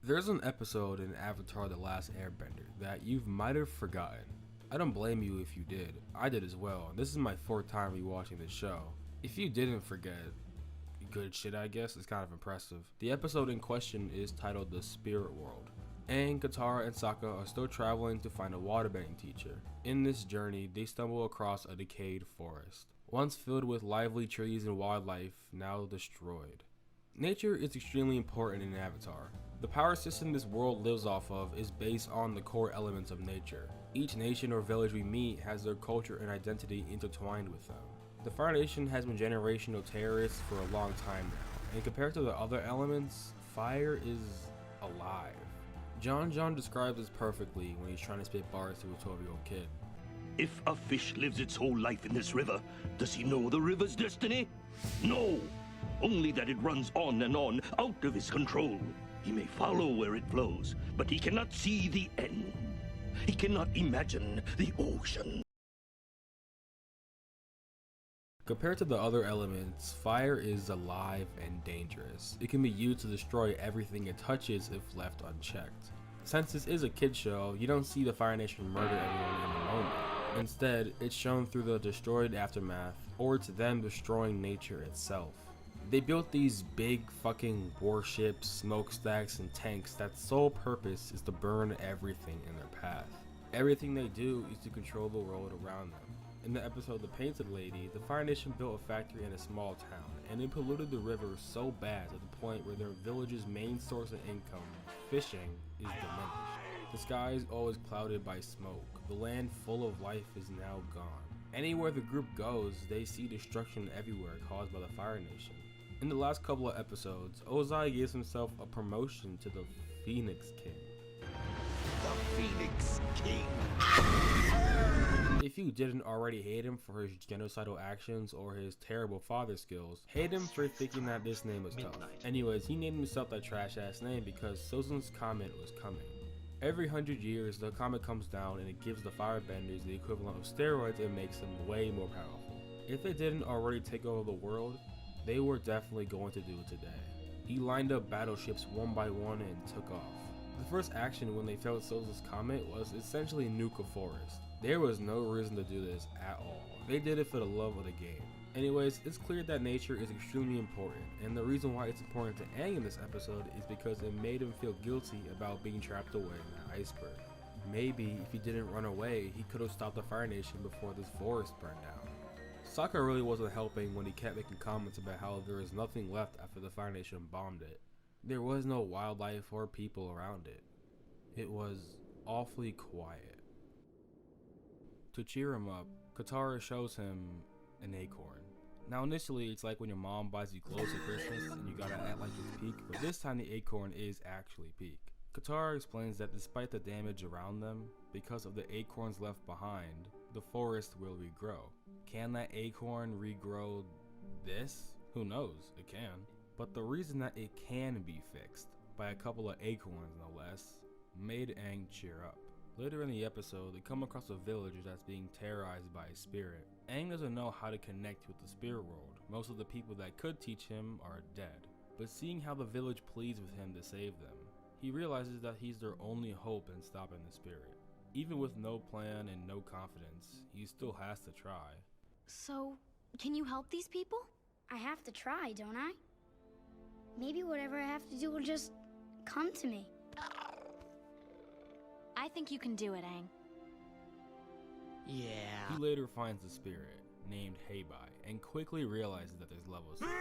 There's an episode in Avatar: The Last Airbender that you might have forgotten. I don't blame you if you did. I did as well. This is my fourth time rewatching this show. If you didn't forget, good shit I guess, it's kind of impressive. The episode in question is titled The Spirit World. Aang, Katara, and Sokka are still traveling to find a waterbending teacher. In this journey, they stumble across a decayed forest, once filled with lively trees and wildlife, now destroyed. Nature is extremely important in Avatar. The power system this world lives off of is based on the core elements of nature. Each nation or village we meet has their culture and identity intertwined with them. The Fire Nation has been generational terrorists for a long time now, and compared to the other elements, fire is alive. John describes this perfectly when he's trying to spit bars to a 12-year-old kid. If a fish lives its whole life in this river, does he know the river's destiny? No! Only that it runs on and on, out of his control. He may follow where it flows, but he cannot see the end. He cannot imagine the ocean. Compared to the other elements, fire is alive and dangerous. It can be used to destroy everything it touches if left unchecked. Since this is a kid show, you don't see the Fire Nation murder everyone in the moment. Instead, it's shown through the destroyed aftermath, or to them destroying nature itself. They built these big fucking warships, smokestacks, and tanks that sole purpose is to burn everything in their path. Everything they do is to control the world around them. In the episode The Painted Lady, the Fire Nation built a factory in a small town, and it polluted the river so bad to the point where their village's main source of income, fishing, is diminished. The sky is always clouded by smoke. The land full of life is now gone. Anywhere the group goes, they see destruction everywhere caused by the Fire Nation. In the last couple of episodes, Ozai gives himself a promotion to the Phoenix King. The Phoenix King! If you didn't already hate him for his genocidal actions or his terrible father skills, hate him for thinking that this name was tough. Anyways, he named himself that trash ass name because Sozon's comet was coming. Every 100 years, the comet comes down and it gives the firebenders the equivalent of steroids and makes them way more powerful. If they didn't already take over the world, they were definitely going to do it today. He lined up battleships one by one and took off. The first action when they felt Sozon's comet was essentially nuke a forest. There was no reason to do this at all. They did it for the love of the game. Anyways, it's clear that nature is extremely important, and the reason why it's important to Aang in this episode is because it made him feel guilty about being trapped away in that iceberg. Maybe if he didn't run away, he could have stopped the Fire Nation before this forest burned down. Sokka really wasn't helping when he kept making comments about how there was nothing left after the Fire Nation bombed it. There was no wildlife or people around it. It was awfully quiet. To cheer him up, Katara shows him an acorn. Now initially it's like when your mom buys you clothes at Christmas and you gotta act like it's peak, but this time the acorn is actually peak. Katara explains that despite the damage around them, because of the acorns left behind, the forest will regrow. Can that acorn regrow this? Who knows, it can. But the reason that it can be fixed, by a couple of acorns no less, made Aang cheer up. Later in the episode, they come across a village that's being terrorized by a spirit. Aang doesn't know how to connect with the spirit world. Most of the people that could teach him are dead. But seeing how the village pleads with him to save them, he realizes that he's their only hope in stopping the spirit. Even with no plan and no confidence, he still has to try. So, can you help these people? I have to try, don't I? Maybe whatever I have to do will just come to me. I think you can do it, Aang. Yeah. He later finds a spirit named Heibai and quickly realizes that there's levels to this.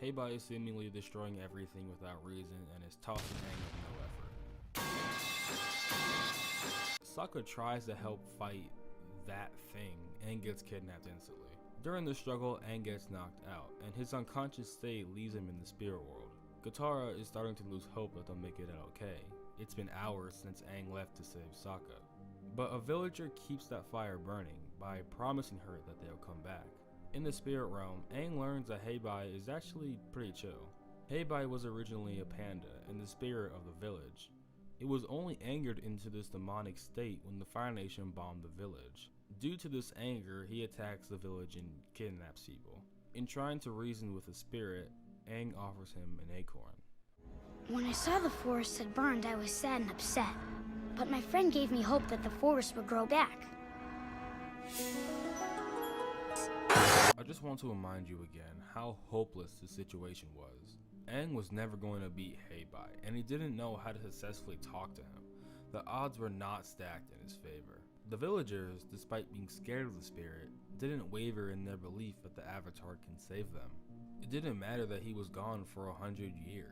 Heibai is seemingly destroying everything without reason and is tossing Aang with no effort. Sokka tries to help fight that thing and gets kidnapped instantly. During the struggle, Aang gets knocked out, and his unconscious state leaves him in the spirit world. Katara is starting to lose hope that they'll make it out okay. It's been hours since Aang left to save Sokka. But a villager keeps that fire burning by promising her that they'll come back. In the spirit realm, Aang learns that Heibai is actually pretty chill. Heibai was originally a panda and the spirit of the village. It was only angered into this demonic state when the Fire Nation bombed the village. Due to this anger, he attacks the village and kidnaps people. In trying to reason with the spirit, Aang offers him an acorn. When I saw the forest had burned, I was sad and upset. But my friend gave me hope that the forest would grow back. I just want to remind you again how hopeless the situation was. Aang was never going to beat Heibai, and he didn't know how to successfully talk to him. The odds were not stacked in his favor. The villagers, despite being scared of the spirit, didn't waver in their belief that the Avatar can save them. It didn't matter that he was gone for 100 years.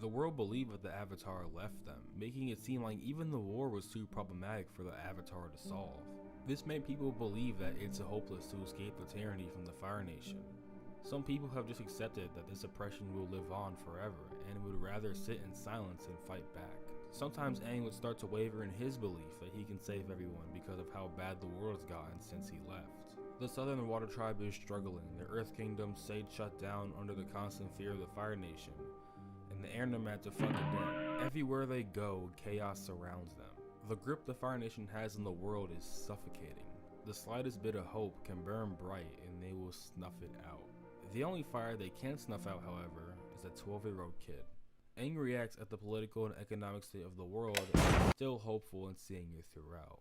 The world believed that the Avatar left them, making it seem like even the war was too problematic for the Avatar to solve. This made people believe that it's hopeless to escape the tyranny from the Fire Nation. Some people have just accepted that this oppression will live on forever and would rather sit in silence and fight back. Sometimes Aang would start to waver in his belief that he can save everyone because of how bad the world has gotten since he left. The Southern Water Tribe is struggling, the Earth Kingdom stayed shut down under the constant fear of the Fire Nation, and the air nomads are fucking dead. Everywhere they go, chaos surrounds them. The grip the Fire Nation has in the world is suffocating. The slightest bit of hope can burn bright and they will snuff it out. The only fire they can't snuff out, however, is a 12-year-old kid. Aang reacts at the political and economic state of the world and is still hopeful in seeing it throughout.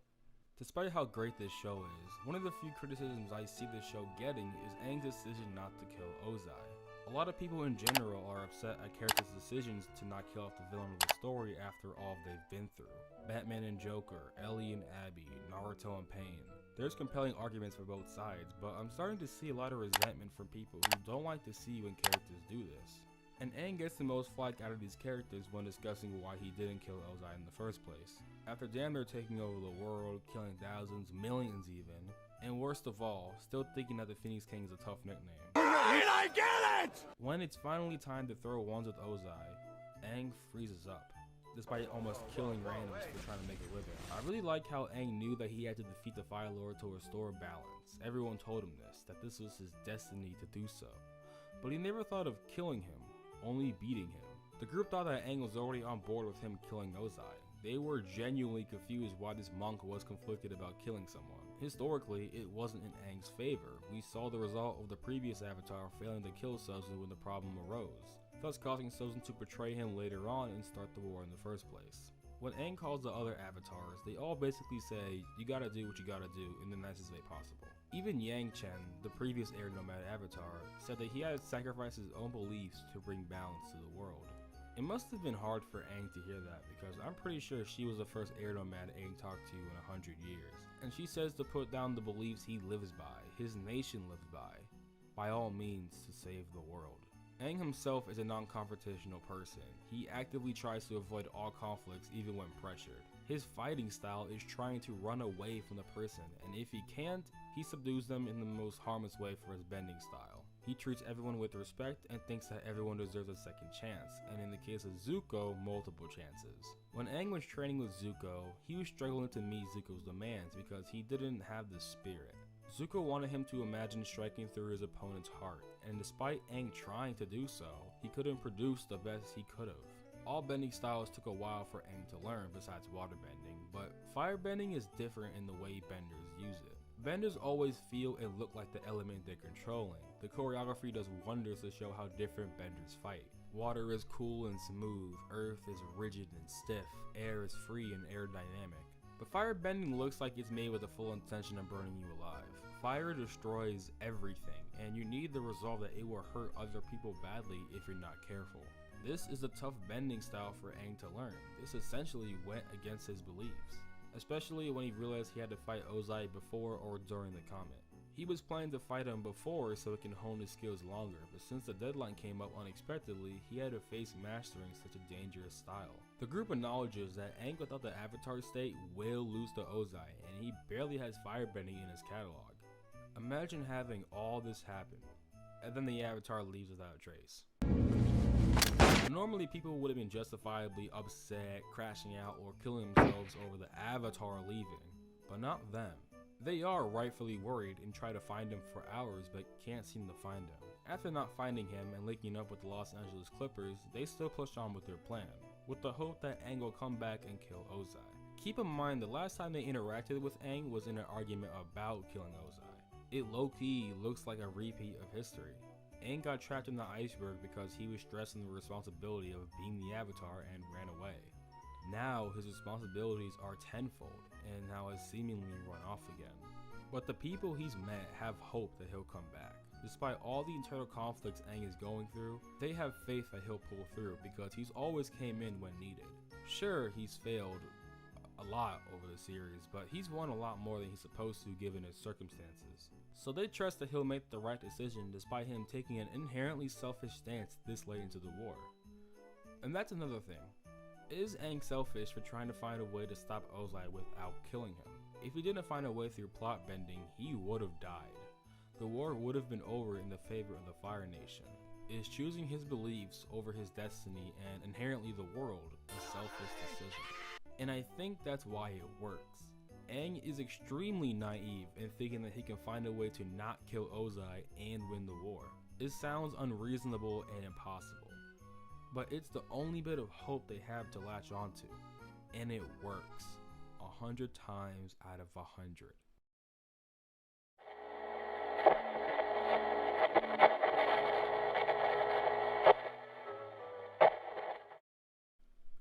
Despite how great this show is, one of the few criticisms I see this show getting is Aang's decision not to kill Ozai. A lot of people in general are upset at characters' decisions to not kill off the villain of the story after all they've been through. Batman and Joker, Ellie and Abby, Naruto and Pain. There's compelling arguments for both sides, but I'm starting to see a lot of resentment from people who don't like to see when characters do this. And Aang gets the most flack out of these characters when discussing why he didn't kill Ozai in the first place. After damn near taking over the world, killing thousands, millions even, and worst of all, still thinking that the Phoenix King is a tough nickname. I get it! When it's finally time to throw wands with Ozai, Aang freezes up, despite almost killing randoms for trying to make a living. I really like how Aang knew that he had to defeat the Fire Lord to restore balance. Everyone told him this, that this was his destiny to do so. But he never thought of killing him, only beating him. The group thought that Aang was already on board with him killing Ozai. They were genuinely confused why this monk was conflicted about killing someone. Historically, it wasn't in Aang's favor. We saw the result of the previous Avatar failing to kill Sozin when the problem arose, thus causing Sozin to betray him later on and start the war in the first place. When Aang calls the other Avatars, they all basically say, you gotta do what you gotta do in the nicest way possible. Even Yang Chen, the previous air nomad Avatar, said that he had to sacrifice his own beliefs to bring balance to the world. It must have been hard for Aang to hear that, because I'm pretty sure she was the first air nomad Aang talked to in 100 years. And she says to put down the beliefs he lives by, his nation lives by all means to save the world. Aang himself is a non-confrontational person. He actively tries to avoid all conflicts even when pressured. His fighting style is trying to run away from the person, and if he can't, he subdues them in the most harmless way for his bending style. He treats everyone with respect and thinks that everyone deserves a second chance, and in the case of Zuko, multiple chances. When Aang was training with Zuko, he was struggling to meet Zuko's demands because he didn't have the spirit. Zuko wanted him to imagine striking through his opponent's heart, and despite Aang trying to do so, he couldn't produce the best he could have. All bending styles took a while for Aang to learn besides waterbending, but firebending is different in the way benders use it. Benders always feel and look like the element they're controlling. The choreography does wonders to show how different benders fight. Water is cool and smooth, earth is rigid and stiff, air is free and aerodynamic. But firebending looks like it's made with the full intention of burning you alive. Fire destroys everything, and you need the resolve that it will hurt other people badly if you're not careful. This is a tough bending style for Aang to learn. This essentially went against his beliefs, especially when he realized he had to fight Ozai before or during the comet. He was planning to fight him before so he can hone his skills longer, but since the deadline came up unexpectedly, he had to face mastering such a dangerous style. The group acknowledges that Aang without the Avatar state will lose to Ozai, and he barely has firebending in his catalog. Imagine having all this happen, and then the Avatar leaves without a trace. Normally people would have been justifiably upset, crashing out, or killing themselves over the Avatar leaving, but not them. They are rightfully worried and try to find him for hours but can't seem to find him. After not finding him and linking up with the Los Angeles Clippers, they still push on with their plan, with the hope that Aang will come back and kill Ozai. Keep in mind the last time they interacted with Aang was in an argument about killing Ozai. It low-key looks like a repeat of history. Aang got trapped in the iceberg because he was stressing the responsibility of being the Avatar and ran away. Now his responsibilities are tenfold and now has seemingly run off again. But the people he's met have hope that he'll come back. Despite all the internal conflicts Aang is going through, they have faith that he'll pull through because he's always came in when needed. Sure, he's failed a lot over the series, but he's won a lot more than he's supposed to given his circumstances. So they trust that he'll make the right decision despite him taking an inherently selfish stance this late into the war. And that's another thing. Is Aang selfish for trying to find a way to stop Ozai without killing him? If he didn't find a way through plot bending, he would have died. The war would have been over in the favor of the Fire Nation. Is choosing his beliefs over his destiny and inherently the world a selfish decision? And I think that's why it works. Aang is extremely naive in thinking that he can find a way to not kill Ozai and win the war. It sounds unreasonable and impossible, but it's the only bit of hope they have to latch onto, and it works 100 times out of 100.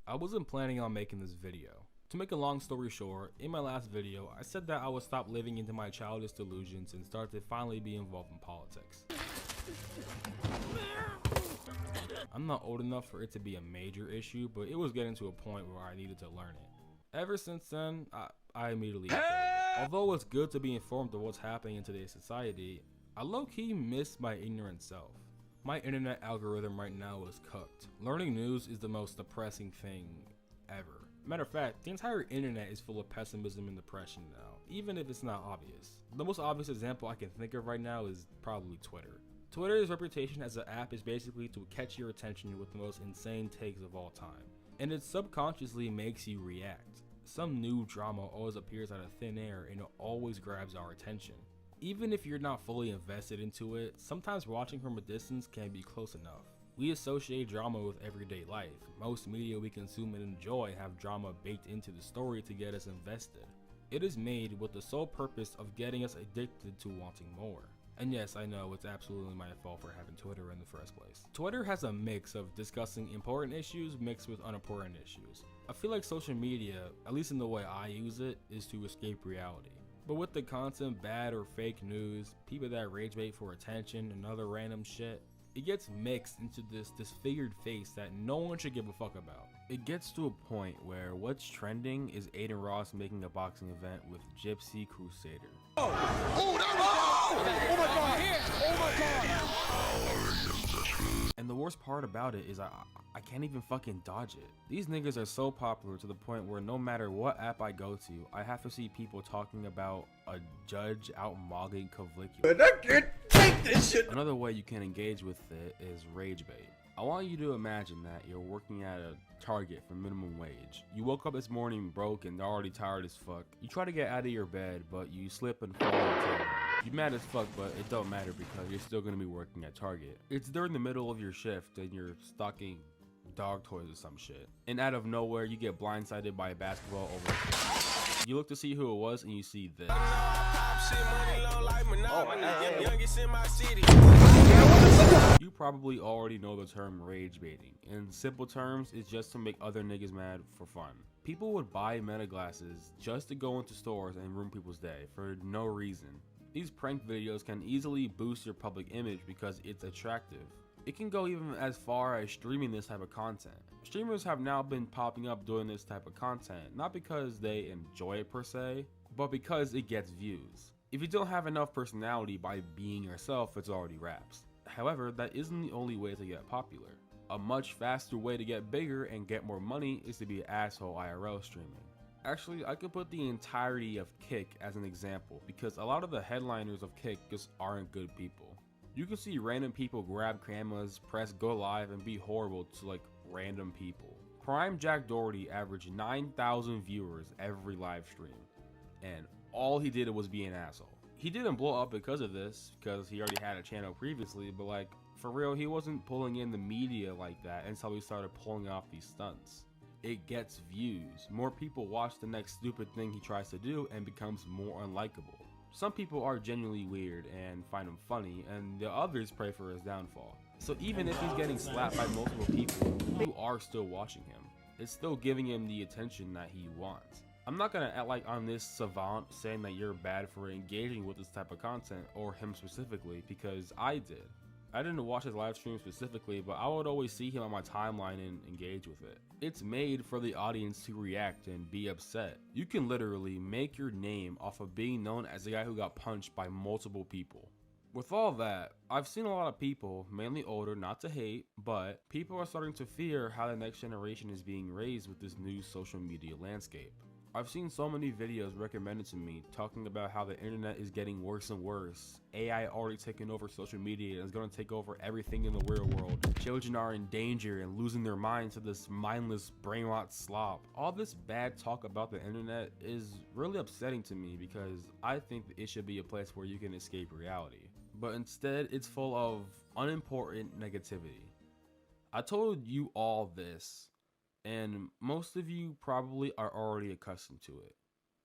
I wasn't planning on making this video. To make a long story short, in my last video, I said that I would stop living into my childish delusions and start to finally be involved in politics. I'm not old enough for it to be a major issue, but it was getting to a point where I needed to learn it. Ever since then, I immediately failed. Although it's good to be informed of what's happening in today's society, I low-key miss my ignorant self. My internet algorithm right now is cooked. Learning news is the most depressing thing ever. Matter of fact, the entire internet is full of pessimism and depression now, even if it's not obvious. The most obvious example I can think of right now is probably Twitter. Twitter's reputation as an app is basically to catch your attention with the most insane takes of all time, and it subconsciously makes you react. Some new drama always appears out of thin air and it always grabs our attention. Even if you're not fully invested into it, sometimes watching from a distance can be close enough. We associate drama with everyday life. Most media we consume and enjoy have drama baked into the story to get us invested. It is made with the sole purpose of getting us addicted to wanting more. And yes, I know it's absolutely my fault for having Twitter in the first place. Twitter has a mix of discussing important issues mixed with unimportant issues. I feel like social media, at least in the way I use it, is to escape reality. But with the constant bad or fake news, people that rage bait for attention and other random shit, it gets mixed into this disfigured face that no one should give a fuck about. It gets to a point where what's trending is Aiden Ross making a boxing event with Gypsy Crusader. And the worst part about it is I can't even fucking dodge it. These niggas are so popular to the point where no matter what app I go to, I have to see people talking about a judge out mogging Kavlicula. I can't take this shit. Another way you can engage with it is rage bait. I want you to imagine that you're working at a Target for minimum wage. You woke up this morning broke and already tired as fuck. You try to get out of your bed, but you slip and fall on the table. You're mad as fuck, but it don't matter because you're still gonna be working at Target. It's during the middle of your shift and you're stocking dog toys or some shit. And out of nowhere, you get blindsided by a basketball over. You look to see who it was and you see this. You probably already know the term rage baiting. In simple terms, it's just to make other niggas mad for fun. People would buy meta glasses just to go into stores and ruin people's day for no reason. These prank videos can easily boost your public image because it's attractive. It can go even as far as streaming this type of content. Streamers have now been popping up doing this type of content, not because they enjoy it per se, but because it gets views. If you don't have enough personality by being yourself, it's already raps. However, that isn't the only way to get popular. A much faster way to get bigger and get more money is to be an asshole IRL streaming. Actually, I could put the entirety of Kick as an example because a lot of the headliners of Kick just aren't good people. You can see random people grab cameras, press go live, and be horrible to like random people. Prime Jack Doherty averaged 9,000 viewers every live stream, and all he did was be an asshole. He didn't blow up because of this, because he already had a channel previously, but like, for real, he wasn't pulling in the media like that until he started pulling off these stunts. It gets views. More people watch the next stupid thing he tries to do and becomes more unlikable. Some people are genuinely weird and find him funny, and the others pray for his downfall. So even if he's getting slapped by multiple people, you are still watching him. It's still giving him the attention that he wants. I'm not gonna act like I'm this savant saying that you're bad for engaging with this type of content, or him specifically, because I did. I didn't watch his live stream specifically, but I would always see him on my timeline and engage with it. It's made for the audience to react and be upset. You can literally make your name off of being known as the guy who got punched by multiple people. With all that, I've seen a lot of people, mainly older, not to hate, but people are starting to fear how the next generation is being raised with this new social media landscape. I've seen so many videos recommended to me talking about how the internet is getting worse and worse. AI already taking over social media and is going to take over everything in the real world. Children are in danger and losing their minds to this mindless brain rot slop. All this bad talk about the internet is really upsetting to me because I think that it should be a place where you can escape reality. But instead, it's full of unimportant negativity. I told you all this, and most of you probably are already accustomed to it.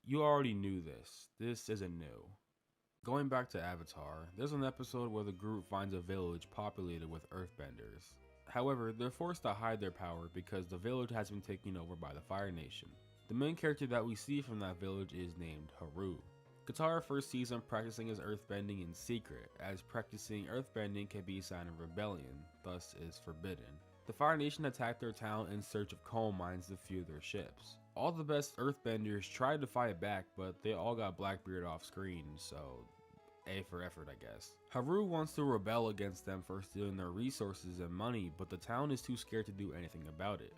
You already knew this. This isn't new. Going back to Avatar, there's an episode where the group finds a village populated with earthbenders. However, they're forced to hide their power because the village has been taken over by the Fire Nation. The main character that we see from that village is named Haru. Katara first sees him practicing his earthbending in secret, as practicing earthbending can be a sign of rebellion, thus is forbidden. The Fire Nation attacked their town in search of coal mines to fuel their ships. All the best earthbenders tried to fight back, but they all got Blackbeard off screen, so A for effort, I guess. Haru wants to rebel against them for stealing their resources and money, but the town is too scared to do anything about it.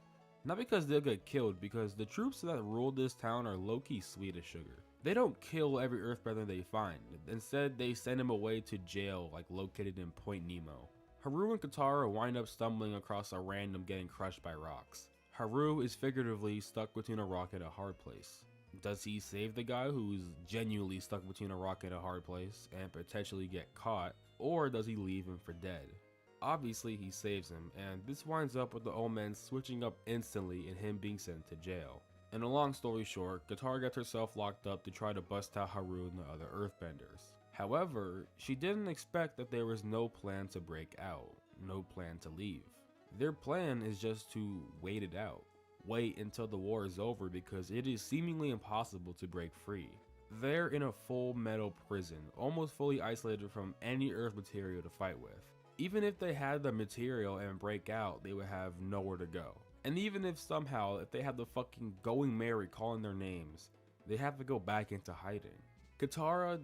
Not because they'll get killed, because the troops that rule this town are low-key sweet as sugar. They don't kill every earthbender they find. Instead, they send him away to jail, like located in Point Nemo. Haru and Katara wind up stumbling across a random getting crushed by rocks. Haru is figuratively stuck between a rock and a hard place. Does he save the guy who's genuinely stuck between a rock and a hard place and potentially get caught, or does he leave him for dead? Obviously he saves him, and this winds up with the old man switching up instantly and him being sent to jail. In a long story short, Katara gets herself locked up to try to bust out Haru and the other earthbenders. However, she didn't expect that there was no plan to break out, no plan to leave. Their plan is just to wait it out. Wait until the war is over because it is seemingly impossible to break free. They're in a full metal prison, almost fully isolated from any earth material to fight with. Even if they had the material and break out, they would have nowhere to go. And even if somehow, if they had the fucking Going Merry calling their names, they have to go back into hiding. Katara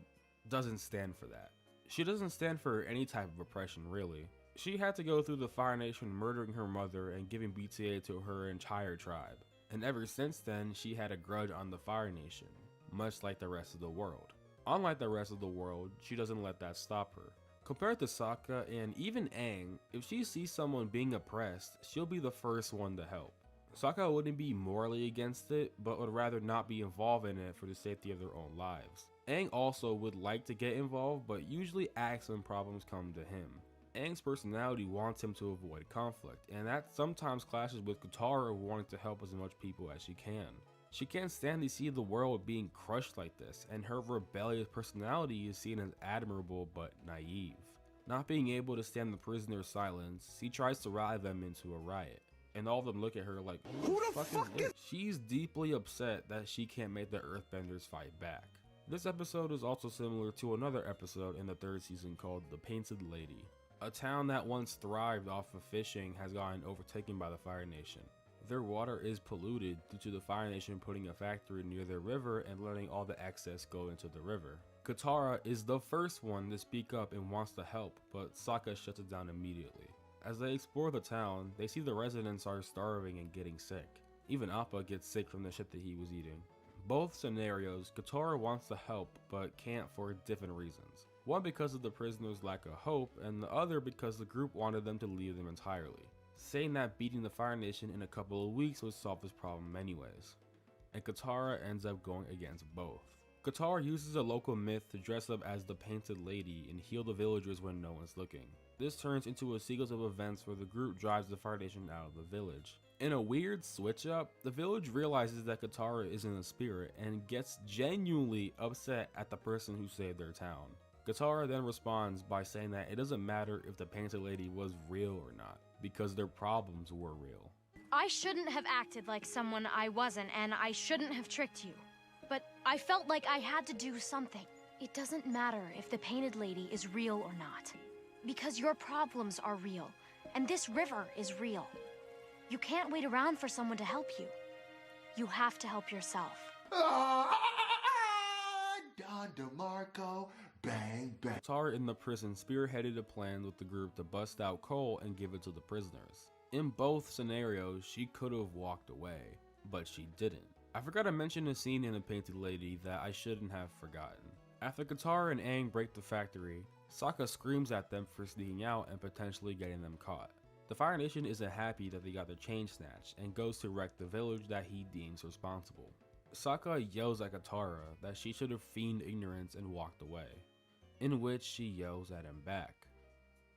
doesn't stand for that. She doesn't stand for any type of oppression, really. She had to go through the Fire Nation murdering her mother and giving BTA to her entire tribe. And ever since then, she had a grudge on the Fire Nation, much like the rest of the world. Unlike the rest of the world, she doesn't let that stop her. Compared to Sokka and even Aang, if she sees someone being oppressed, she'll be the first one to help. Sokka wouldn't be morally against it, but would rather not be involved in it for the safety of their own lives. Aang also would like to get involved, but usually acts when problems come to him. Aang's personality wants him to avoid conflict, and that sometimes clashes with Katara wanting to help as much people as she can. She can't stand to see the world being crushed like this, and her rebellious personality is seen as admirable but naive. Not being able to stand the prisoner's silence, he tries to rally them into a riot, and all of them look at her like, who the fuck is this? She's deeply upset that she can't make the earthbenders fight back. This episode is also similar to another episode in the third season called The Painted Lady. A town that once thrived off of fishing has gotten overtaken by the Fire Nation. Their water is polluted due to the Fire Nation putting a factory near their river and letting all the excess go into the river. Katara is the first one to speak up and wants to help, but Sokka shuts it down immediately. As they explore the town, they see the residents are starving and getting sick. Even Appa gets sick from the shit that he was eating. Both scenarios, Katara wants to help, but can't for different reasons. One because of the prisoners' lack of hope, and the other because the group wanted them to leave them entirely, saying that beating the Fire Nation in a couple of weeks would solve this problem anyways. And Katara ends up going against both. Katara uses a local myth to dress up as the Painted Lady and heal the villagers when no one's looking. This turns into a sequence of events where the group drives the Fire Nation out of the village. In a weird switch up, the village realizes that Katara isn't a spirit and gets genuinely upset at the person who saved their town. Katara then responds by saying that it doesn't matter if the painted lady was real or not, because their problems were real. I shouldn't have acted like someone I wasn't, and I shouldn't have tricked you. But I felt like I had to do something. It doesn't matter if the painted lady is real or not, because your problems are real, and this river is real. You can't wait around for someone to help you. You have to help yourself. Don DeMarco, bang, bang. Katara in the prison spearheaded a plan with the group to bust out coal and give it to the prisoners. In both scenarios, she could have walked away, but she didn't. I forgot to mention a scene in The Painted Lady that I shouldn't have forgotten. After Katara and Aang break the factory, Sokka screams at them for sneaking out and potentially getting them caught. The Fire Nation isn't happy that they got their chain snatched and goes to wreck the village that he deems responsible. Sokka yells at Katara that she should have feigned ignorance and walked away, in which she yells at him back.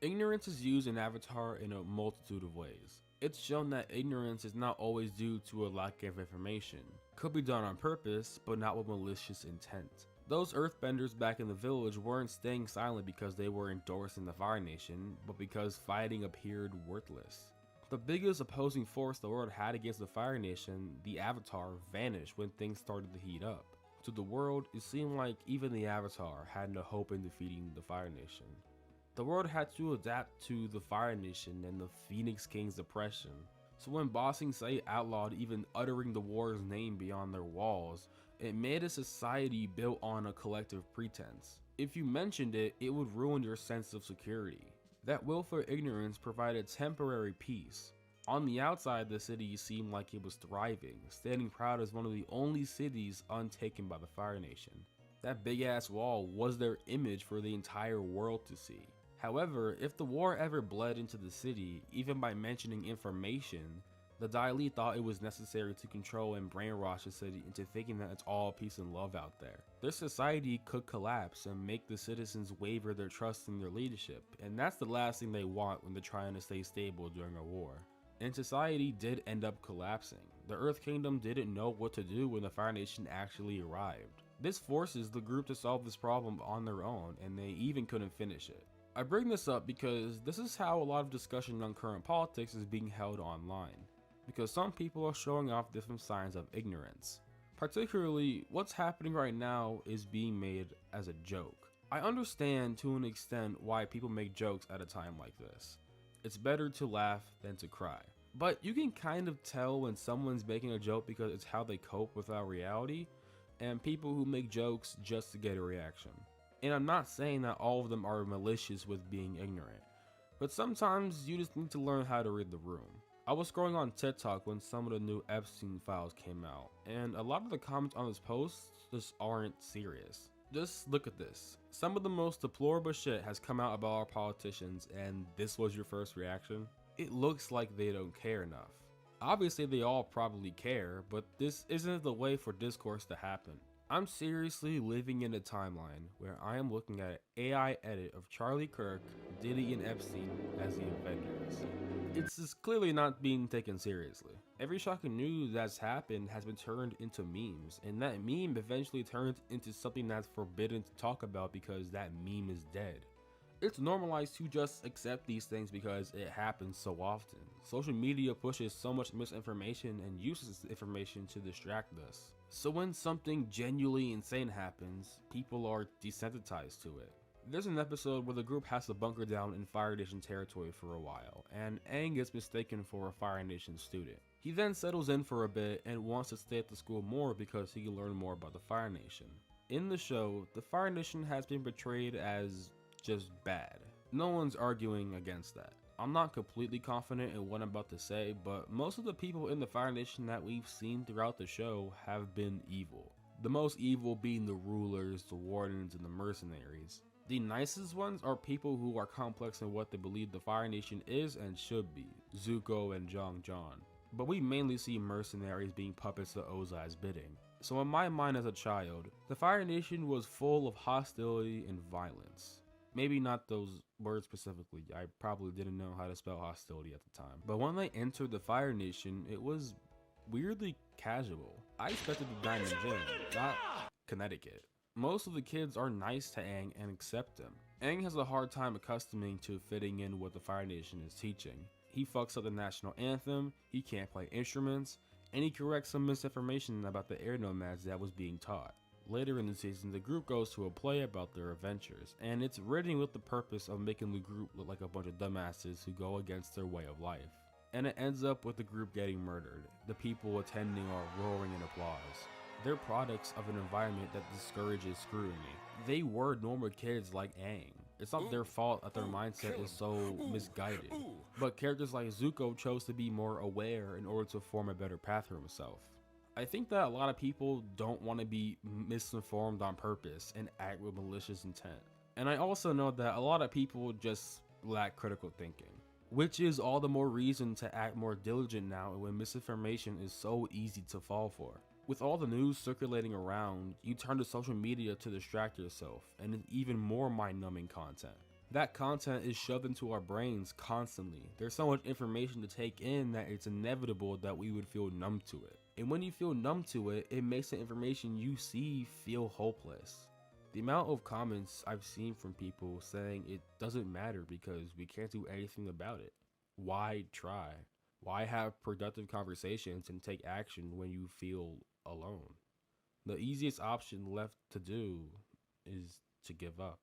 Ignorance is used in Avatar in a multitude of ways. It's shown that ignorance is not always due to a lack of information. Could be done on purpose, but not with malicious intent. Those earthbenders back in the village weren't staying silent because they were endorsing the Fire Nation, but because fighting appeared worthless. The biggest opposing force the world had against the Fire Nation, the Avatar, vanished when things started to heat up. To the world, it seemed like even the Avatar had no hope in defeating the Fire Nation. The world had to adapt to the Fire Nation and the Phoenix King's oppression. So when Ba Sing Se outlawed even uttering the war's name beyond their walls, it made a society built on a collective pretense. If you mentioned it, it would ruin your sense of security. That willful ignorance provided temporary peace. On the outside, the city seemed like it was thriving, standing proud as one of the only cities untaken by the Fire Nation. That big ass wall was their image for the entire world to see. However, if the war ever bled into the city, even by mentioning information, the Dai Li thought it was necessary to control and brainwash the city into thinking that it's all peace and love out there. Their society could collapse and make the citizens waver their trust in their leadership, and that's the last thing they want when they're trying to stay stable during a war. And society did end up collapsing. The Earth Kingdom didn't know what to do when the Fire Nation actually arrived. This forces the group to solve this problem on their own, and they even couldn't finish it. I bring this up because this is how a lot of discussion on current politics is being held online, because some people are showing off different signs of ignorance. Particularly, what's happening right now is being made as a joke. I understand to an extent why people make jokes at a time like this. It's better to laugh than to cry. But you can kind of tell when someone's making a joke because it's how they cope without reality, and people who make jokes just to get a reaction. And I'm not saying that all of them are malicious with being ignorant, but sometimes you just need to learn how to read the room. I was scrolling on TikTok when some of the new Epstein files came out, and a lot of the comments on this post just aren't serious. Just look at this. Some of the most deplorable shit has come out about our politicians, and this was your first reaction? It looks like they don't care enough. Obviously they all probably care, but this isn't the way for discourse to happen. I'm seriously living in a timeline where I am looking at an AI edit of Charlie Kirk, Diddy, and Epstein as the Avengers. It's just clearly not being taken seriously. Every shocking news that's happened has been turned into memes, and that meme eventually turns into something that's forbidden to talk about because that meme is dead. It's normalized to just accept these things because it happens so often. Social media pushes so much misinformation and uses information to distract us. So when something genuinely insane happens, people are desensitized to it. There's an episode where the group has to bunker down in Fire Nation territory for a while, and Aang gets mistaken for a Fire Nation student. He then settles in for a bit and wants to stay at the school more because he can learn more about the Fire Nation. In the show, the Fire Nation has been portrayed as just bad. No one's arguing against that. I'm not completely confident in what I'm about to say, but most of the people in the Fire Nation that we've seen throughout the show have been evil. The most evil being the rulers, the wardens, and the mercenaries. The nicest ones are people who are complex in what they believe the Fire Nation is and should be, Zuko and Zhang Zhan. But we mainly see mercenaries being puppets to Ozai's bidding. So in my mind as a child, the Fire Nation was full of hostility and violence. Maybe not those words specifically. I probably didn't know how to spell hostility at the time. But when they entered the Fire Nation, it was weirdly casual. I expected the Diamond Gym, not Connecticut. Most of the kids are nice to Aang and accept him. Aang has a hard time accustoming to fitting in what the Fire Nation is teaching. He fucks up the national anthem, he can't play instruments, and he corrects some misinformation about the air nomads that was being taught. Later in the season, the group goes to a play about their adventures, and it's written with the purpose of making the group look like a bunch of dumbasses who go against their way of life. And it ends up with the group getting murdered. The people attending are roaring in applause. They're products of an environment that discourages scrutiny. They were normal kids like Aang. It's not their fault that their mindset is so misguided. But characters like Zuko chose to be more aware in order to form a better path for himself. I think that a lot of people don't want to be misinformed on purpose and act with malicious intent. And I also know that a lot of people just lack critical thinking, which is all the more reason to act more diligent now when misinformation is so easy to fall for. With all the news circulating around, you turn to social media to distract yourself, and it's even more mind-numbing content. That content is shoved into our brains constantly. There's so much information to take in that it's inevitable that we would feel numb to it. And when you feel numb to it, it makes the information you see feel hopeless. The amount of comments I've seen from people saying it doesn't matter because we can't do anything about it. Why try? Why have productive conversations and take action when you feel alone? The easiest option left to do is to give up.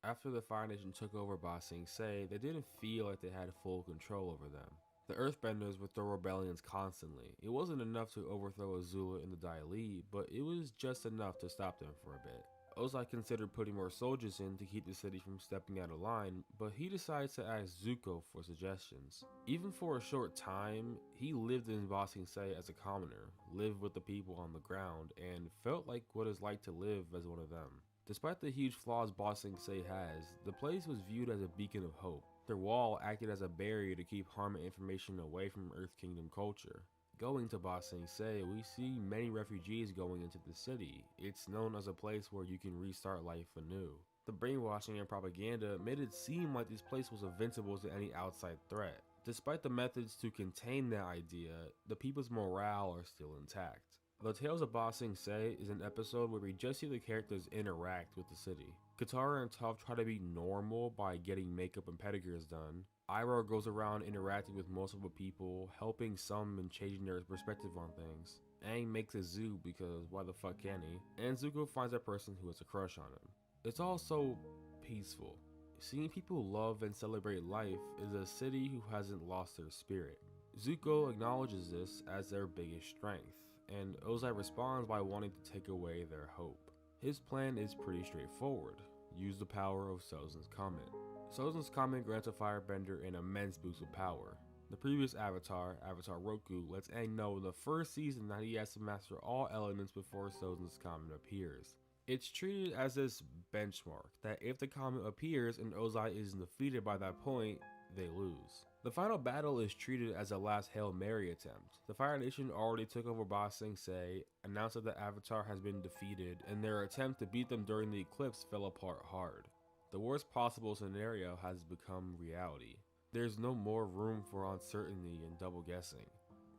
After the Fire Nation took over Ba Sing Se, they didn't feel like they had full control over them. The Earthbenders would throw rebellions constantly. It wasn't enough to overthrow Azula and the Dai Li, but it was just enough to stop them for a bit. Ozai considered putting more soldiers in to keep the city from stepping out of line, but he decided to ask Zuko for suggestions. Even for a short time, he lived in Ba Sing Se as a commoner, lived with the people on the ground, and felt like what it's like to live as one of them. Despite the huge flaws Ba Sing Se has, the place was viewed as a beacon of hope. Their wall acted as a barrier to keep harm and information away from Earth Kingdom culture. Going to Ba Sing Se, we see many refugees going into the city. It's known as a place where you can restart life anew. The brainwashing and propaganda made it seem like this place was invincible to any outside threat. Despite the methods to contain that idea, the people's morale are still intact. The Tales of Ba Sing Se is an episode where we just see the characters interact with the city. Katara and Toph try to be normal by getting makeup and pedicures done. Iroh goes around interacting with multiple people, helping some and changing their perspective on things. Aang makes a zoo because why the fuck can he? And Zuko finds a person who has a crush on him. It's all so peaceful. Seeing people love and celebrate life is a city who hasn't lost their spirit. Zuko acknowledges this as their biggest strength, and Ozai responds by wanting to take away their hope. His plan is pretty straightforward. Use the power of Sozin's Comet. Sozin's Comet grants a firebender an immense boost of power. The previous Avatar, Avatar Roku, lets Aang know in the first season that he has to master all elements before Sozin's Comet appears. It's treated as this benchmark, that if the comet appears and Ozai isn't defeated by that point, they lose. The final battle is treated as a last Hail Mary attempt. The Fire Nation already took over Ba Sing Se, announced that the Avatar has been defeated, and their attempt to beat them during the eclipse fell apart hard. The worst possible scenario has become reality. There's no more room for uncertainty and double guessing.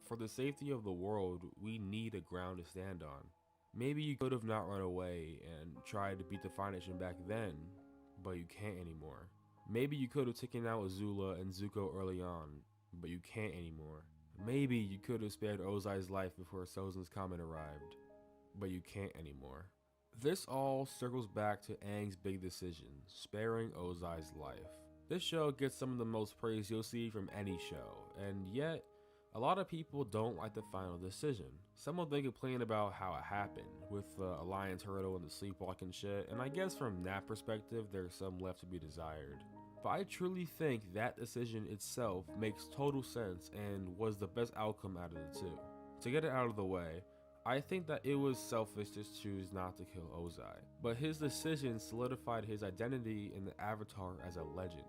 For the safety of the world, we need a ground to stand on. Maybe you could have not run away and tried to beat the Fire Nation back then, but you can't anymore. Maybe you could have taken out Azula and Zuko early on, but you can't anymore. Maybe you could have spared Ozai's life before Sozin's Comet arrived, but you can't anymore. This all circles back to Aang's big decision, sparing Ozai's life. This show gets some of the most praise you'll see from any show, and yet, a lot of people don't like the final decision. Some of them complain about how it happened, with the lion turtle and the sleepwalking shit, and I guess from that perspective, there's some left to be desired. But I truly think that decision itself makes total sense and was the best outcome out of the two. To get it out of the way, I think that it was selfish to choose not to kill Ozai, but his decision solidified his identity in the Avatar as a legend.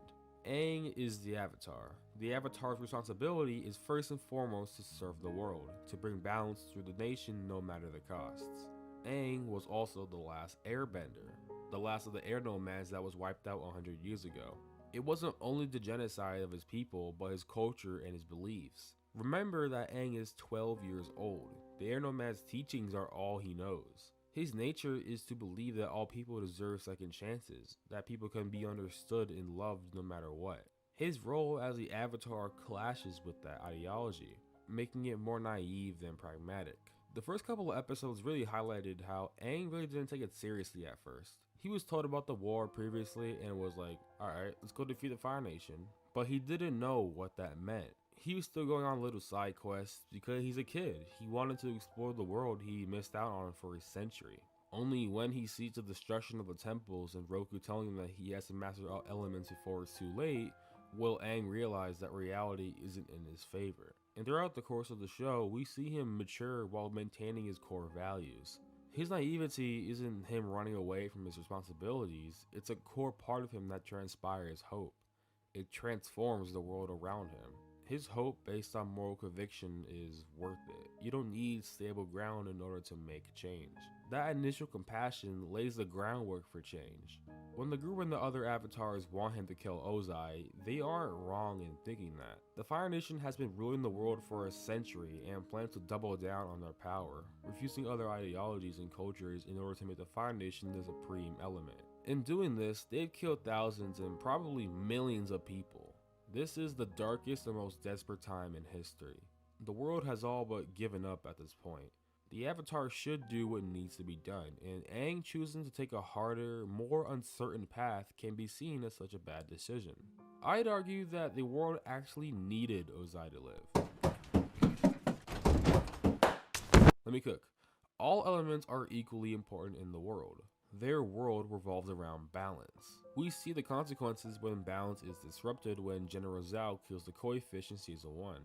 Aang is the Avatar. The Avatar's responsibility is first and foremost to serve the world, to bring balance through the nation no matter the costs. Aang was also the last Airbender. the last of the air nomads that was wiped out 100 years ago. It wasn't only the genocide of his people, but his culture and his beliefs. Remember that Aang is 12 years old. The air nomad's teachings are all he knows. His nature is to believe that all people deserve second chances, that people can be understood and loved no matter what. His role as the Avatar clashes with that ideology, making it more naive than pragmatic. The first couple of episodes really highlighted how Aang really didn't take it seriously at first. He was told about the war previously and was like, alright, let's go defeat the Fire Nation. But he didn't know what that meant. He was still going on little side quests because he's a kid. He wanted to explore the world he missed out on for a century. Only when he sees the destruction of the temples and Roku telling him that he has to master all elements before it's too late, will Aang realize that reality isn't in his favor. And throughout the course of the show, we see him mature while maintaining his core values. His naivety isn't him running away from his responsibilities, it's a core part of him that transpires hope. It transforms the world around him. His hope based on moral conviction is worth it. You don't need stable ground in order to make change. That initial compassion lays the groundwork for change. When the group and the other avatars want him to kill Ozai, they aren't wrong in thinking that. The Fire Nation has been ruling the world for a century and plans to double down on their power, refusing other ideologies and cultures in order to make the Fire Nation the supreme element. In doing this, they've killed thousands and probably millions of people. This is the darkest and most desperate time in history. The world has all but given up at this point. The Avatar should do what needs to be done, and Aang choosing to take a harder, more uncertain path can be seen as such a bad decision. I'd argue that the world actually needed Ozai to live. Let me cook. All elements are equally important in the world. Their world revolves around balance. We see the consequences when balance is disrupted when General Zhao kills the koi fish in season 1.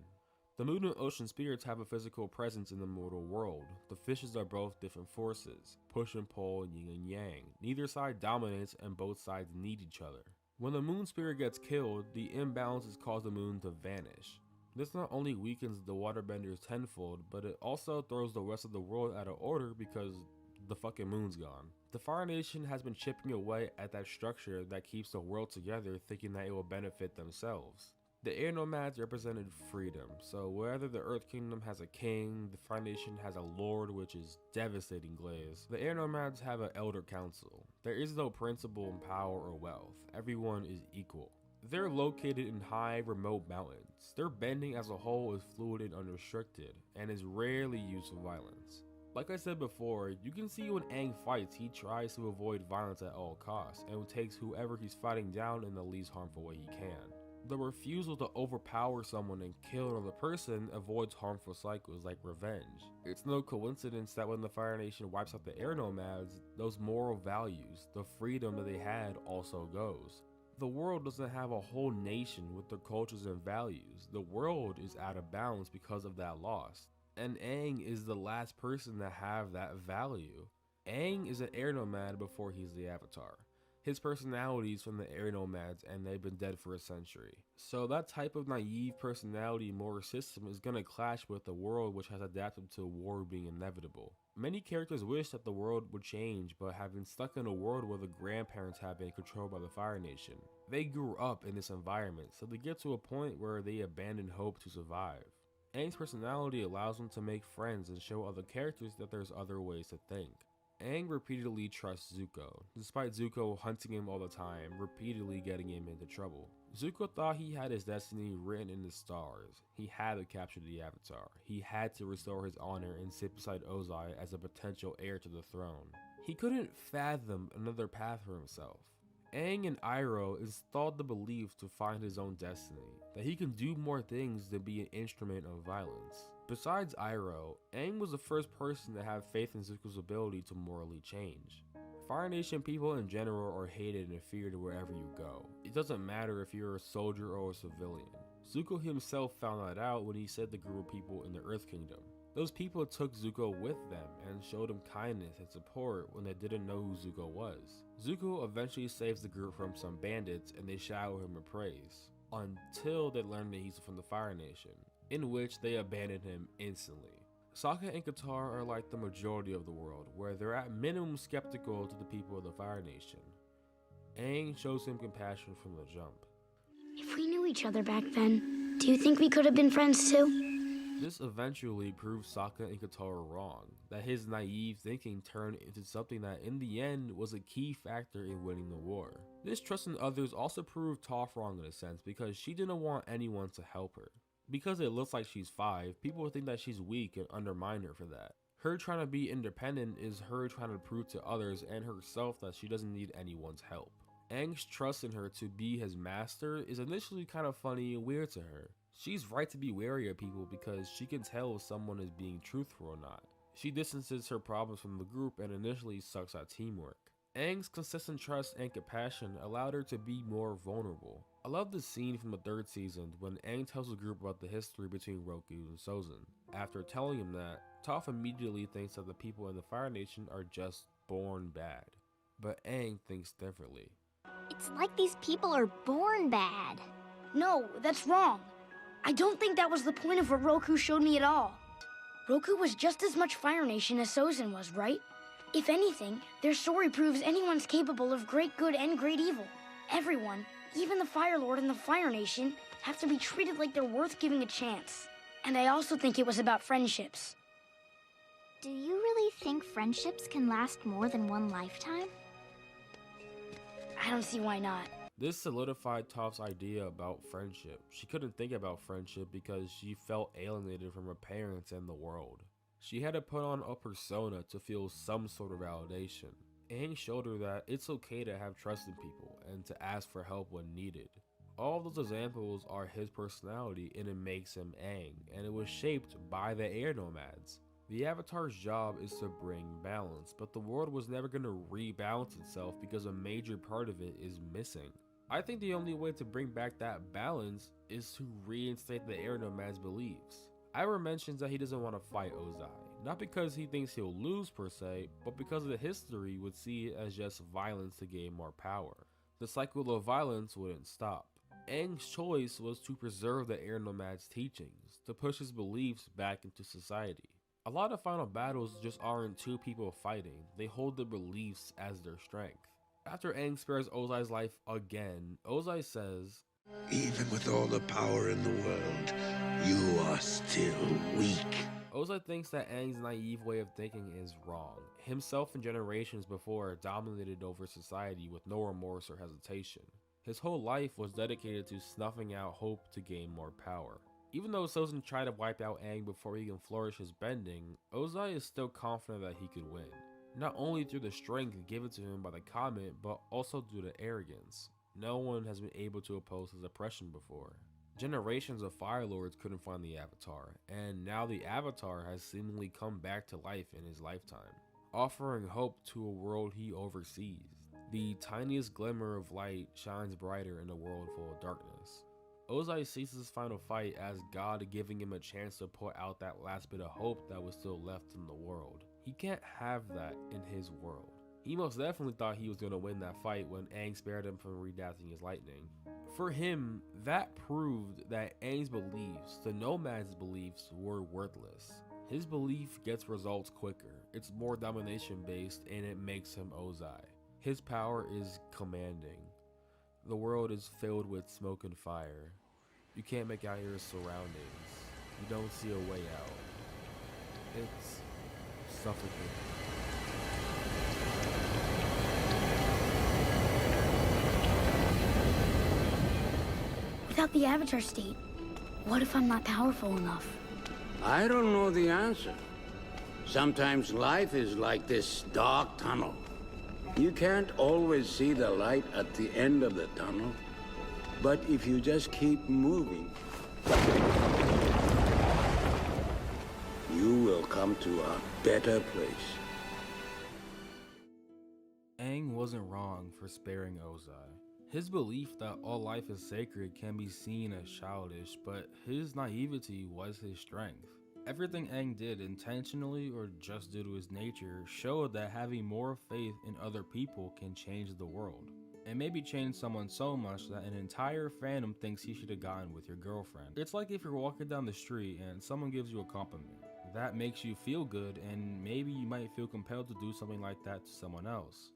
The moon and ocean spirits have a physical presence in the mortal world. The fishes are both different forces, push and pull, yin and yang. Neither side dominates and both sides need each other. When the moon spirit gets killed, the imbalances cause the moon to vanish. This not only weakens the waterbenders tenfold, but it also throws the rest of the world out of order because the fucking moon's gone. The Fire Nation has been chipping away at that structure that keeps the world together, thinking that it will benefit themselves. The air nomads represented freedom, so whether the Earth Kingdom has a king, the Fire Nation has a lord, which is devastating glaze. The air nomads have an elder council. There is no principle in power or wealth. Everyone is equal. They're located in high, remote mountains. Their bending as a whole is fluid and unrestricted, and is rarely used for violence. Like I said before, you can see when Aang fights, he tries to avoid violence at all costs, and takes whoever he's fighting down in the least harmful way he can. The refusal to overpower someone and kill another person avoids harmful cycles like revenge. It's no coincidence that when the Fire Nation wipes out the air nomads, those moral values, the freedom that they had also goes. The world doesn't have a whole nation with their cultures and values. The world is out of balance because of that loss. And Aang is the last person to have that value. Aang is an air nomad before he's the Avatar. His personality is from the air nomads and they've been dead for a century. So that type of naive personality moral system is gonna clash with the world which has adapted to war being inevitable. Many characters wish that the world would change, but have been stuck in a world where the grandparents have been controlled by the Fire Nation. They grew up in this environment, so they get to a point where they abandon hope to survive. Aang's personality allows him to make friends and show other characters that there's other ways to think. Aang repeatedly trusts Zuko, despite Zuko hunting him all the time, repeatedly getting him into trouble. Zuko thought he had his destiny written in the stars. He had to capture the Avatar. He had to restore his honor and sit beside Ozai as a potential heir to the throne. He couldn't fathom another path for himself. Aang and Iroh installed the belief to find his own destiny, that he can do more things than be an instrument of violence. Besides Iroh, Aang was the first person to have faith in Zuko's ability to morally change. Fire Nation people in general are hated and feared wherever you go. It doesn't matter if you're a soldier or a civilian. Zuko himself found that out when he said the group of people in the Earth Kingdom. Those people took Zuko with them and showed him kindness and support when they didn't know who Zuko was. Zuko eventually saves the group from some bandits and they shower him with praise, until they learn that he's from the Fire Nation, in which they abandon him instantly. Sokka and Katara are like the majority of the world, where they're at minimum skeptical to the people of the Fire Nation. Aang shows him compassion from the jump. If we knew each other back then, do you think we could have been friends too? This eventually proves Sokka and Katara wrong, that his naive thinking turned into something that in the end was a key factor in winning the war. This trust in others also proved Toph wrong in a sense, because she didn't want anyone to help her. Because it looks like she's 5, people will think that she's weak and undermine her for that. Her trying to be independent is her trying to prove to others and herself that she doesn't need anyone's help. Aang's trust in her to be his master is initially kind of funny and weird to her. She's right to be wary of people because she can tell if someone is being truthful or not. She distances her problems from the group and initially sucks at teamwork. Aang's consistent trust and compassion allowed her to be more vulnerable. I love the scene from the 3rd season when Aang tells the group about the history between Roku and Sozin. After telling him that, Toph immediately thinks that the people in the Fire Nation are just born bad. But Aang thinks differently. It's like these people are born bad. No, that's wrong. I don't think that was the point of what Roku showed me at all. Roku was just as much Fire Nation as Sozin was, right? If anything, their story proves anyone's capable of great good and great evil. Everyone, even the Fire Lord and the Fire Nation, have to be treated like they're worth giving a chance. And I also think it was about friendships. Do you really think friendships can last more than one lifetime? I don't see why not. This solidified Toph's idea about friendship. She couldn't think about friendship because she felt alienated from her parents and the world. She had to put on a persona to feel some sort of validation. Aang showed her that it's okay to have trust in people and to ask for help when needed. All of those examples are his personality and it makes him Aang, and it was shaped by the air nomads. The Avatar's job is to bring balance, but the world was never going to rebalance itself because a major part of it is missing. I think the only way to bring back that balance is to reinstate the air nomad's beliefs. Ira mentions that he doesn't want to fight Ozai, not because he thinks he'll lose per se, but because the history would see it as just violence to gain more power. The cycle of violence wouldn't stop. Aang's choice was to preserve the air nomad's teachings, to push his beliefs back into society. A lot of final battles just aren't two people fighting, they hold their beliefs as their strength. After Aang spares Ozai's life again, Ozai says, "Even with all the power in the world, you are still weak." Ozai thinks that Aang's naive way of thinking is wrong. Himself and generations before dominated over society with no remorse or hesitation. His whole life was dedicated to snuffing out hope to gain more power. Even though Sozin tried to wipe out Aang before he can flourish his bending, Ozai is still confident that he could win. Not only through the strength given to him by the comet, but also due to arrogance. No one has been able to oppose his oppression before. Generations of Fire Lords couldn't find the Avatar, and now the Avatar has seemingly come back to life in his lifetime, offering hope to a world he oversees. The tiniest glimmer of light shines brighter in a world full of darkness. Ozai sees his final fight as God giving him a chance to put out that last bit of hope that was still left in the world. He can't have that in his world. He most definitely thought he was going to win that fight when Aang spared him from redacting his lightning. For him, that proved that Aang's beliefs, the Nomad's beliefs, were worthless. His belief gets results quicker, it's more domination based, and it makes him Ozai. His power is commanding. The world is filled with smoke and fire. You can't make out your surroundings. You don't see a way out. It's suffocating. Without the Avatar state, what if I'm not powerful enough? I don't know the answer. Sometimes life is like this dark tunnel. You can't always see the light at the end of the tunnel, but if you just keep moving, you will come to a better place. Aang wasn't wrong for sparing Ozai. His belief that all life is sacred can be seen as childish, but his naivety was his strength. Everything Aang did, intentionally or just due to his nature, showed that having more faith in other people can change the world. And maybe change someone so much that an entire fandom thinks he should have gotten with your girlfriend. It's like if you're walking down the street and someone gives you a compliment. That makes you feel good, and maybe you might feel compelled to do something like that to someone else.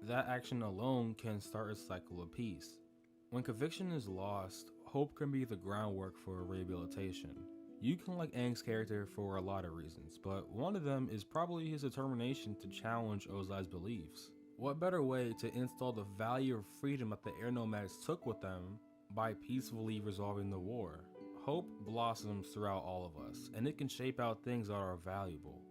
That action alone can start a cycle of peace. When conviction is lost, hope can be the groundwork for rehabilitation. You can like Aang's character for a lot of reasons, but one of them is probably his determination to challenge Ozai's beliefs. What better way to install the value of freedom that the air nomads took with them by peacefully resolving the war? Hope blossoms throughout all of us, and it can shape out things that are valuable.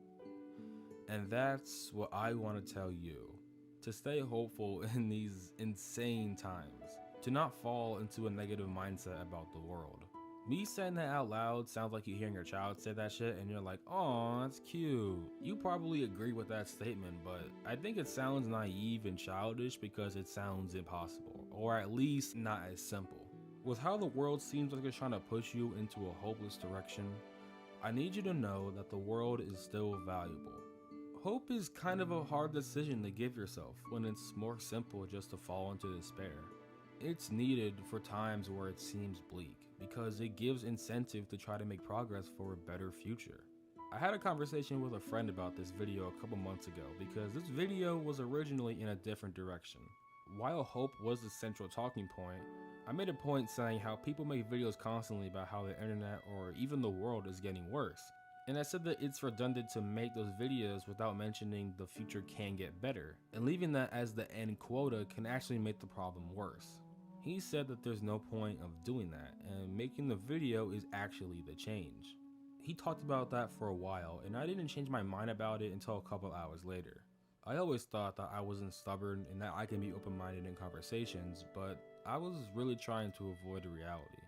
And that's what I want to tell you. To stay hopeful in these insane times. To not fall into a negative mindset about the world. Me saying that out loud sounds like you're hearing your child say that shit and you're like, "Aw, that's cute." You probably agree with that statement, but I think it sounds naive and childish because it sounds impossible, or at least not as simple. With how the world seems like it's trying to push you into a hopeless direction, I need you to know that the world is still valuable. Hope is kind of a hard decision to give yourself when it's more simple just to fall into despair. It's needed for times where it seems bleak because it gives incentive to try to make progress for a better future. I had a conversation with a friend about this video a couple months ago because this video was originally in a different direction. While hope was the central talking point, I made a point saying how people make videos constantly about how the internet or even the world is getting worse. And I said that it's redundant to make those videos without mentioning the future can get better, and leaving that as the end quota can actually make the problem worse. He said that there's no point of doing that, and making the video is actually the change. He talked about that for a while, and I didn't change my mind about it until a couple hours later. I always thought that I wasn't stubborn and that I can be open-minded in conversations, but I was really trying to avoid the reality.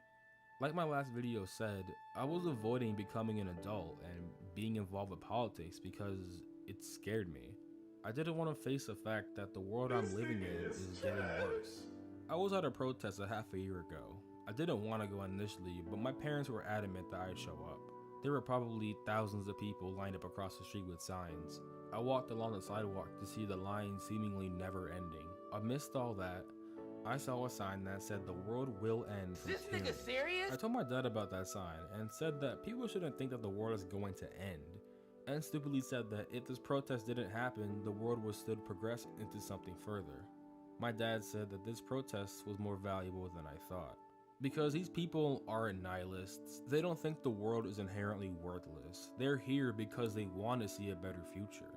Like my last video said, I was avoiding becoming an adult and being involved with politics because it scared me. I didn't want to face the fact that the world I'm living in is getting worse. I was at a protest a half a year ago. I didn't want to go initially, but my parents were adamant that I'd show up. There were probably thousands of people lined up across the street with signs. I walked along the sidewalk to see the line seemingly never ending. Amidst all that, I saw a sign that said the world will end. Is this nigga serious? I told my dad about that sign and said that people shouldn't think that the world is going to end. And stupidly said that if this protest didn't happen, the world would still progress into something further. My dad said that this protest was more valuable than I thought. Because these people aren't nihilists. They don't think the world is inherently worthless. They're here because they want to see a better future.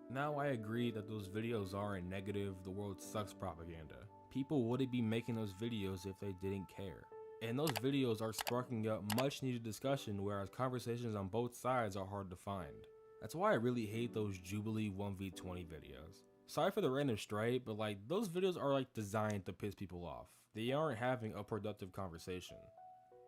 Now I agree that those videos aren't negative, the world sucks propaganda. People wouldn't be making those videos if they didn't care. And those videos are sparking up much needed discussion, whereas conversations on both sides are hard to find. That's why I really hate those Jubilee 1v20 videos. Sorry for the random stripe, but like those videos are like designed to piss people off. They aren't having a productive conversation.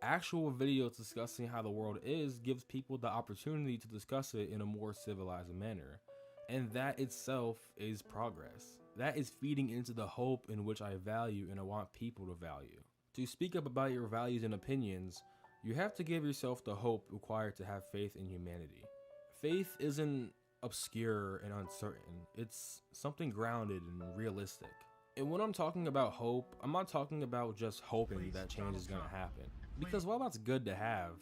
Actual videos discussing how the world is gives people the opportunity to discuss it in a more civilized manner. And that itself is progress. That is feeding into the hope in which I value and I want people to value. To speak up about your values and opinions, you have to give yourself the hope required to have faith in humanity. Faith isn't obscure and uncertain. It's something grounded and realistic. And when I'm talking about hope, I'm not talking about just hoping that change is gonna happen. Because while that's good to have,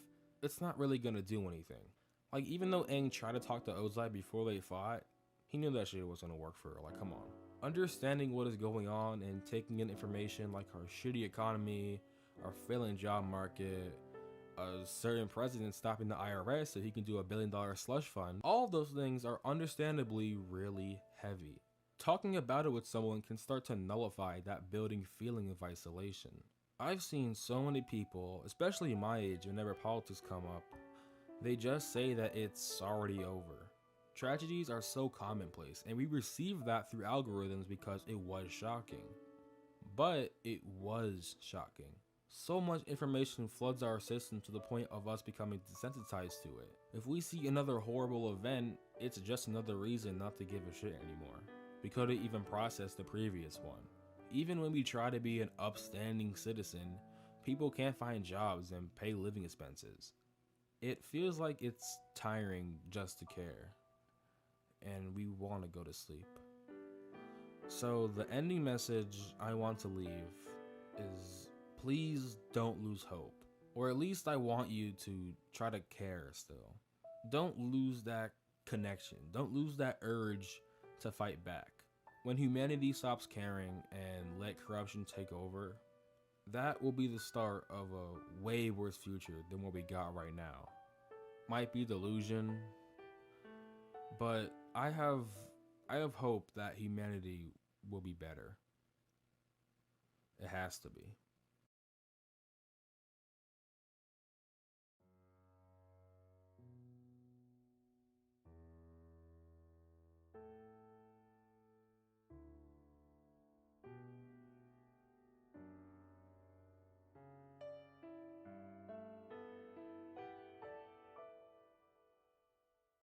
it's not really gonna do anything. Like, even though Aang tried to talk to Ozai before they fought, he knew that shit wasn't gonna work for her. Like, come on. Understanding what is going on and taking in information like our shitty economy, our failing job market, a certain president stopping the IRS so he can do $1 billion slush fund, all of those things are understandably really heavy. Talking about it with someone can start to nullify that building feeling of isolation. I've seen so many people, especially my age, whenever politics come up, they just say that it's already over. Tragedies are so commonplace, and we receive that through algorithms because it was shocking. But it was shocking. So much information floods our system to the point of us becoming desensitized to it. If we see another horrible event, it's just another reason not to give a shit anymore. We couldn't even process the previous one. Even when we try to be an upstanding citizen, people can't find jobs and pay living expenses. It feels like it's tiring just to care. And we want to go to sleep. So the ending message I want to leave is, please don't lose hope. Or at least I want you to try to care still. don't lose that connection. Don't lose that urge to fight back. When humanity stops caring and let corruption take over, that will be the start of a way worse future than what we got right now. Might be delusion, but I have hope that humanity will be better. It has to be.